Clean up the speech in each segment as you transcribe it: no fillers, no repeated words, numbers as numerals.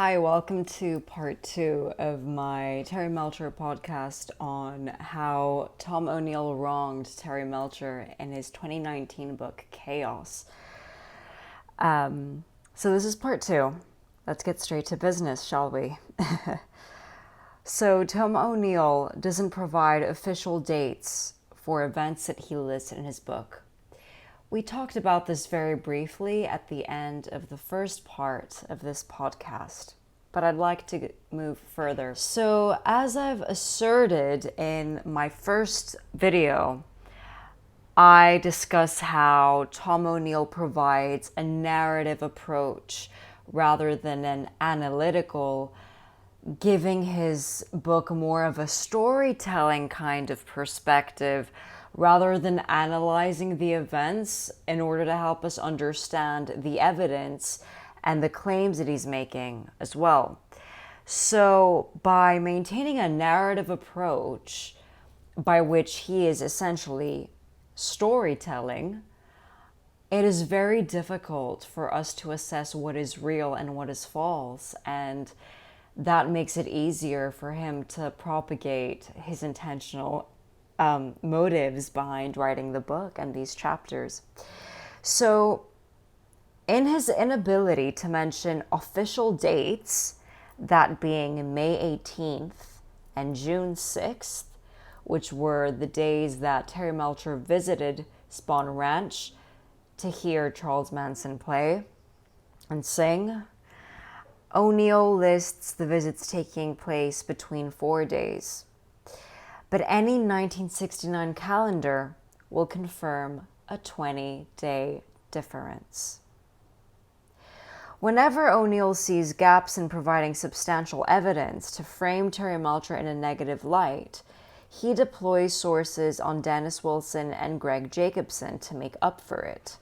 Hi, welcome to part 2 of my Terry Melcher podcast on how Tom ONeill wronged Terry Melcher in his 2019 book, Chaos. So this is part 2. Let's get straight to business, shall we? So Tom ONeill doesn't provide official dates for events that he lists in his book. We talked about this very briefly at the end of the first part of this podcast, but I'd like to move further. So, as I've asserted in my first video, I discuss how Tom ONeill provides a narrative approach rather than an analytical, giving his book more of a storytelling kind of perspective rather than analyzing the events in order to help us understand the evidence and the claims that he's making as well. So by maintaining a narrative approach by which he is essentially storytelling, it is very difficult for us to assess what is real and what is false, and that makes it easier for him to propagate his intentional motives behind writing the book and these chapters. So in his inability to mention official dates, that being May 18th and June 6th, which were the days that Terry Melcher visited Spahn Ranch to hear Charles Manson play and sing, ONeill lists the visits taking place between 4 days. But any 1969 calendar will confirm a 20-day difference. Whenever ONeill sees gaps in providing substantial evidence to frame Terry Melcher in a negative light, he deploys sources on Dennis Wilson and Greg Jacobson to make up for it.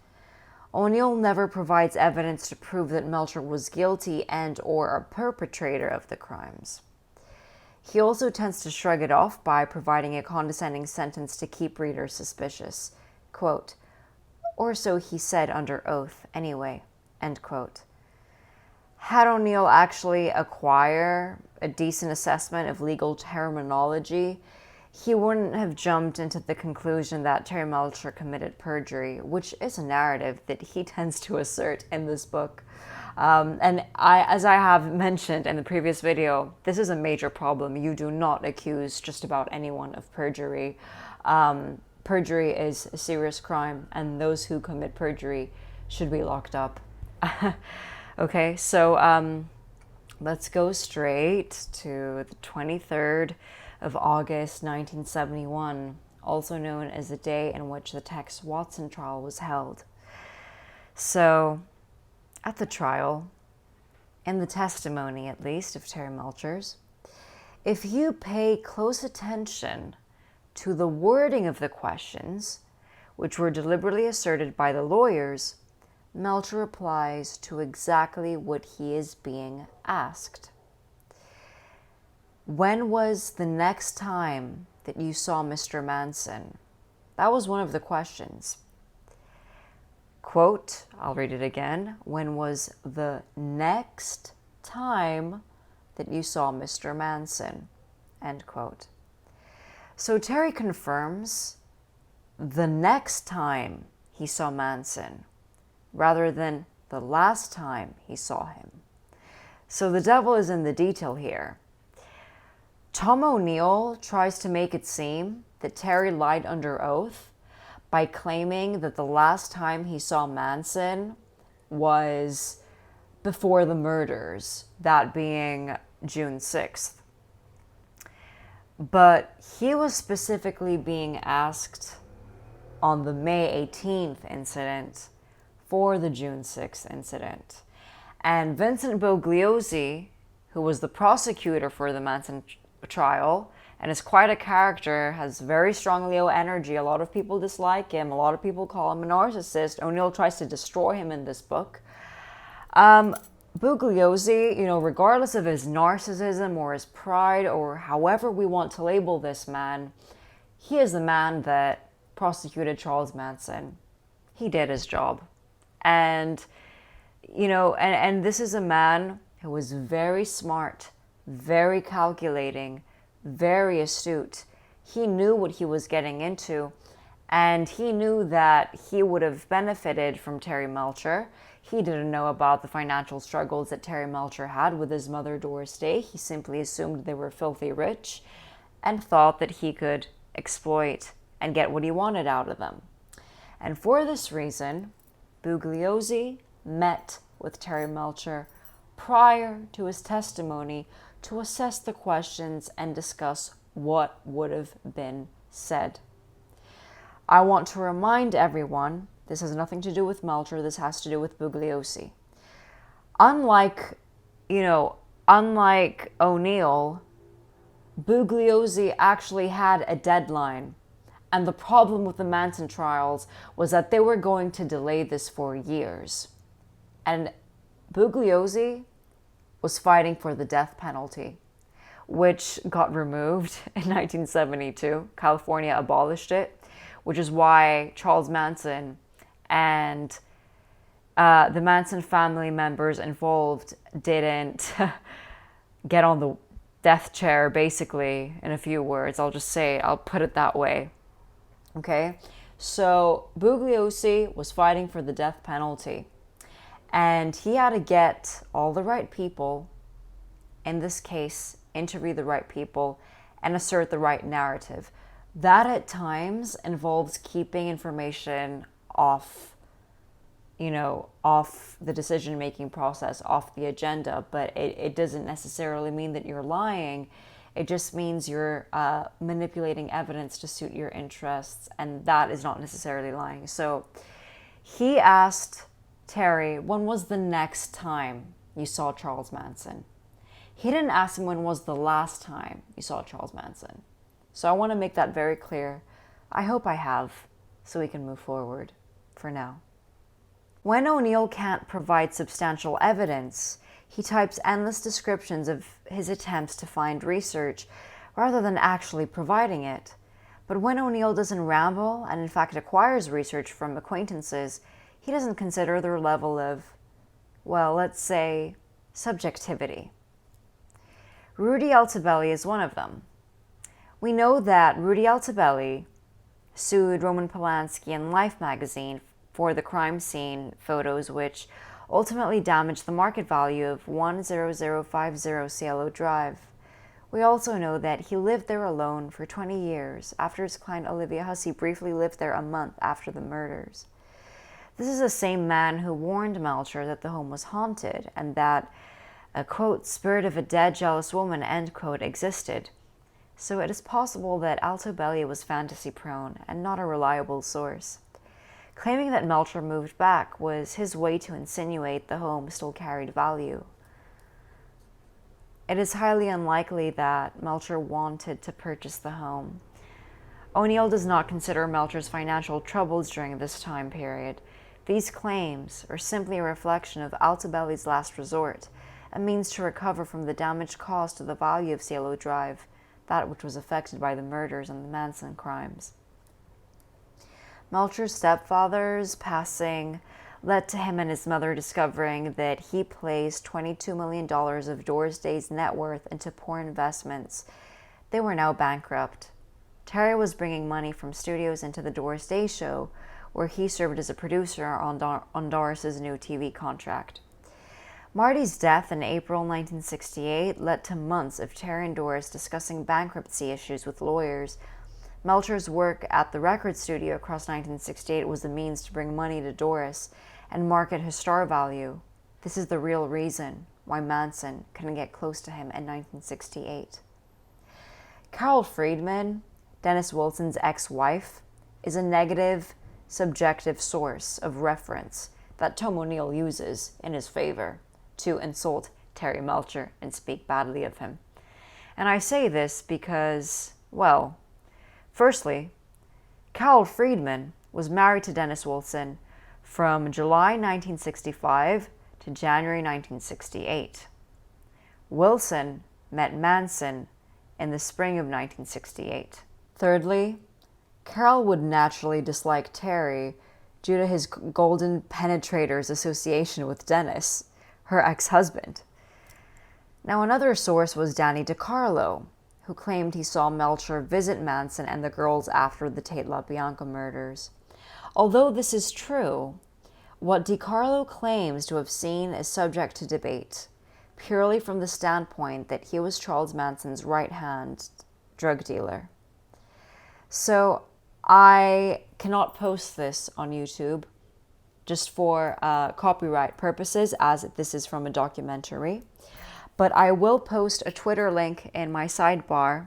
ONeill never provides evidence to prove that Melcher was guilty and or a perpetrator of the crimes. He also tends to shrug it off by providing a condescending sentence to keep readers suspicious. Quote, "Or so he said under oath, anyway," end quote. Had ONeill actually acquire a decent assessment of legal terminology, he wouldn't have jumped into the conclusion that Terry Melcher committed perjury, which is a narrative that he tends to assert in this book. As I have mentioned in the previous video, this is a major problem. You do not accuse just about anyone of perjury. Perjury is a serious crime, and those who commit perjury should be locked up. Okay, so let's go straight to the 23rd of August, 1971, also known as the day in which the Tex Watson trial was held. So, at the trial, in the testimony at least of Terry Melcher's, if you pay close attention to the wording of the questions, which were deliberately asserted by the lawyers, Melcher replies to exactly what he is being asked. When was the next time that you saw Mr. Manson? That was one of the questions. Quote, I'll read it again. When was the next time that you saw Mr. Manson? End quote. So Terry confirms the next time he saw Manson rather than the last time he saw him. So the devil is in the detail here. Tom ONeill tries to make it seem that Terry lied under oath by claiming that the last time he saw Manson was before the murders, that being June 6th. But he was specifically being asked on the May 18th incident for the June 6th incident. And Vincent Bugliosi, who was the prosecutor for the Manson trial, and is quite a character, has very strong Leo energy. A lot of people dislike him. A lot of people call him a narcissist. ONeill tries to destroy him in this book. Bugliosi, regardless of his narcissism or his pride or however we want to label this man, he is the man that prosecuted Charles Manson. He did his job. And, and this is a man who was very smart, very calculating, very astute. He knew what he was getting into, and he knew that he would have benefited from Terry Melcher. He didn't know about the financial struggles that Terry Melcher had with his mother Doris Day. He simply assumed they were filthy rich and thought that he could exploit and get what he wanted out of them. And for this reason, Bugliosi met with Terry Melcher prior to his testimony to assess the questions and discuss what would have been said. I want to remind everyone, this has nothing to do with Melcher, this has to do with Bugliosi. Unlike ONeill, Bugliosi actually had a deadline. And the problem with the Manson trials was that they were going to delay this for years. And Bugliosi was fighting for the death penalty, which got removed in 1972. California abolished it, which is why Charles Manson and the Manson family members involved didn't get on the death chair, basically, in a few words. I'll put it that way. Okay? So Bugliosi was fighting for the death penalty. And he had to get all the right people, in this case, interview the right people, and assert the right narrative. That at times involves keeping information off the decision-making process, off the agenda, but it doesn't necessarily mean that you're lying. It just means you're manipulating evidence to suit your interests, and that is not necessarily lying. So he asked Terry, when was the next time you saw Charles Manson? He didn't ask him when was the last time you saw Charles Manson. So I want to make that very clear. I hope I have, so we can move forward for now. When ONeill can't provide substantial evidence, he types endless descriptions of his attempts to find research rather than actually providing it. But when ONeill doesn't ramble and in fact acquires research from acquaintances, he doesn't consider their level of, well, let's say, subjectivity. Rudy Altobelli is one of them. We know that Rudy Altobelli sued Roman Polanski and Life magazine for the crime scene photos, which ultimately damaged the market value of 10050 Cielo Drive. We also know that he lived there alone for 20 years after his client Olivia Hussey briefly lived there a month after the murders. This is the same man who warned Melcher that the home was haunted and that a, quote, spirit of a dead, jealous woman, end quote, existed. So it is possible that Altobelli was fantasy-prone and not a reliable source. Claiming that Melcher moved back was his way to insinuate the home still carried value. It is highly unlikely that Melcher wanted to purchase the home. ONeill does not consider Melcher's financial troubles during this time period. These claims are simply a reflection of Altobelli's last resort, a means to recover from the damage caused to the value of Cielo Drive, that which was affected by the murders and the Manson crimes. Melcher's stepfather's passing led to him and his mother discovering that he placed $22 million of Doris Day's net worth into poor investments. They were now bankrupt. Terry was bringing money from studios into the Doris Day show, where he served as a producer on Doris's new TV contract. Marty's death in April 1968 led to months of Terry and Doris discussing bankruptcy issues with lawyers. Melcher's work at the record studio across 1968 was the means to bring money to Doris and market his star value. This is the real reason why Manson couldn't get close to him in 1968. Carol Friedman, Dennis Wilson's ex-wife, is a negative, subjective source of reference that Tom ONeill uses in his favor to insult Terry Melcher and speak badly of him. And I say this because, well, firstly, Carol Friedman was married to Dennis Wilson from July 1965 to January 1968. Wilson met Manson in the spring of 1968. Thirdly, Carol would naturally dislike Terry due to his Golden Penetrator's association with Dennis, her ex-husband. Now, another source was Danny DiCarlo, who claimed he saw Melcher visit Manson and the girls after the Tate LaBianca murders. Although this is true, what DiCarlo claims to have seen is subject to debate, purely from the standpoint that he was Charles Manson's right-hand drug dealer. So I cannot post this on YouTube just for copyright purposes, as this is from a documentary. But I will post a Twitter link in my sidebar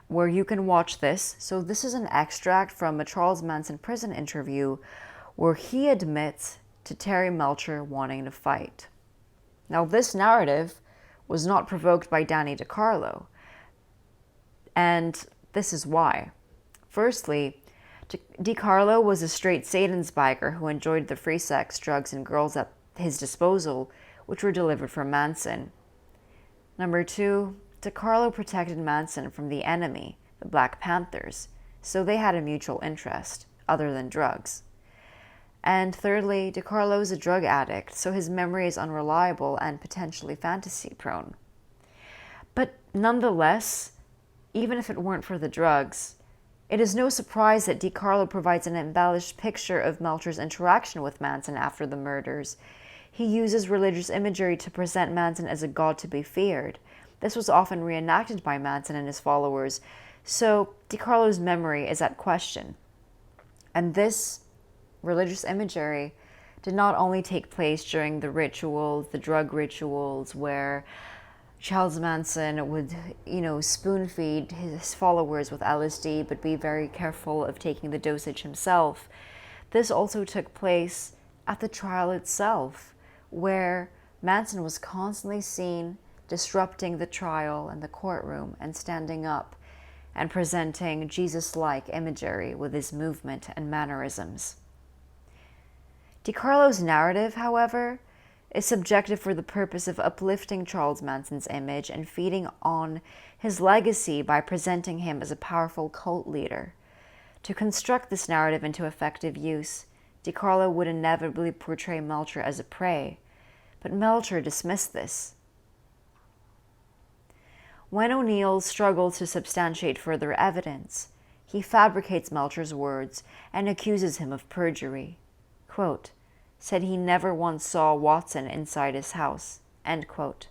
where you can watch this. So this is an extract from a Charles Manson prison interview where he admits to Terry Melcher wanting to fight. Now, this narrative was not provoked by Danny DiCarlo, and this is why. Firstly, DiCarlo was a straight Satansbiker who enjoyed the free sex, drugs, and girls at his disposal, which were delivered from Manson. Number two, DiCarlo protected Manson from the enemy, the Black Panthers, so they had a mutual interest, other than drugs. And thirdly, DiCarlo is a drug addict, so his memory is unreliable and potentially fantasy-prone. But nonetheless, even if it weren't for the drugs, it is no surprise that DiCarlo provides an embellished picture of Melcher's interaction with Manson after the murders. He uses religious imagery to present Manson as a god to be feared. This was often reenacted by Manson and his followers, so DiCarlo's memory is at question. And this religious imagery did not only take place during the rituals, the drug rituals, where Charles Manson would, spoon feed his followers with LSD, but be very careful of taking the dosage himself. This also took place at the trial itself, where Manson was constantly seen disrupting the trial and the courtroom and standing up and presenting Jesus-like imagery with his movement and mannerisms. DiCarlo's narrative, however, is subjective for the purpose of uplifting Charles Manson's image and feeding on his legacy by presenting him as a powerful cult leader. To construct this narrative into effective use, DiCarlo would inevitably portray Melcher as a prey, but Melcher dismissed this. When ONeill struggles to substantiate further evidence, he fabricates Melcher's words and accuses him of perjury. Quote, said he never once saw Watson inside his house. End quote.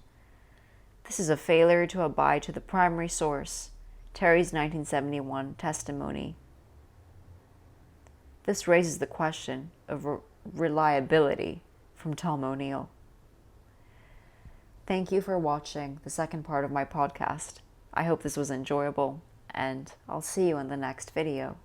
This is a failure to abide to the primary source, Terry's 1971 testimony. This raises the question of reliability from Tom ONeill. Thank you for watching the second part of my podcast. I hope this was enjoyable, and I'll see you in the next video.